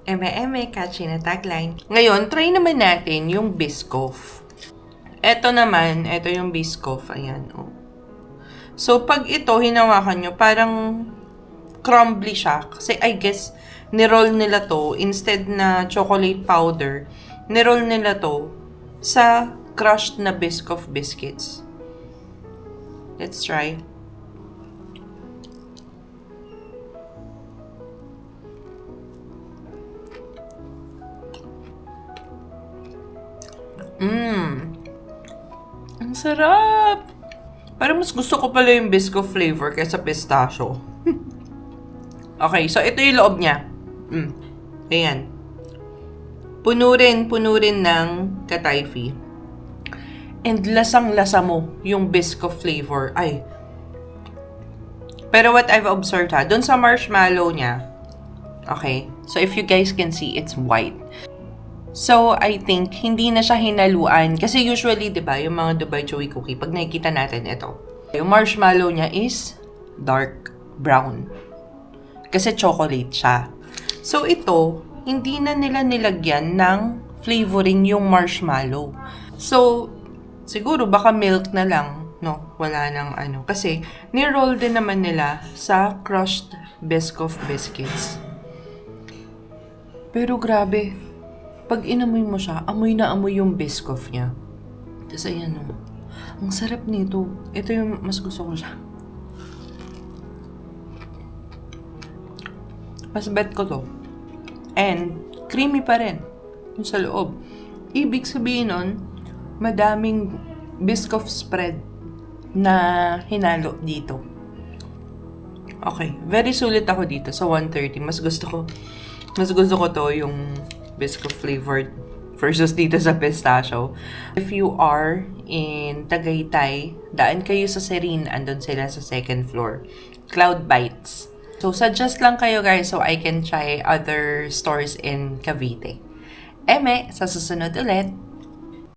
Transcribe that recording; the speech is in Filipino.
Eme, catchy na tagline. Ngayon, try naman natin yung Biscoff. Ito naman, ito yung Biscoff. Ayan, oh. So, pag ito, hinawakan nyo, parang crumbly siya. Kasi, I guess, niroll nila to, instead na chocolate powder, niroll nila to sa crushed na Biscoff biscuits. Let's try. Ang sarap! Parang mas gusto ko pala yung Biscoff flavor kaysa pistachio. Okay, so ito yung loob niya. Ayan. Puno rin ng katayfi. And lasang-lasa mo yung Biscoff flavor. Ay. Pero what I've observed doon sa marshmallow niya, okay, so if you guys can see, it's white. So, I think, hindi na siya hinaluan. Kasi usually, di ba, yung mga Dubai Chewy Cookie, pag nakikita natin ito, yung marshmallow niya is dark brown. Kasi chocolate siya. So, ito, hindi na nila nilagyan ng flavoring yung marshmallow. So, siguro baka milk na lang, no? Wala nang ano. Kasi, ni-roll din naman nila sa crushed Biscoff biscuits. Pero grabe, pag inamoy mo siya, amoy na amoy yung Biscoff niya. Tapos ayan o. Ang sarap nito. Ito yung mas gusto ko siya. Mas bet ko to. And, creamy pa rin. Yung sa loob. Ibig sabihin nun, madaming Biscoff spread na hinalo dito. Okay. Very sulit ako dito sa 130. Mas gusto ko to yung Biscoff flavored versus dito sa pistachio. If you are in Tagaytay, daan kayo sa Serene, andun sila sa second floor. Cloud Bites. So, suggest lang kayo guys so I can try other stores in Cavite. Eme, sa susunod ulit.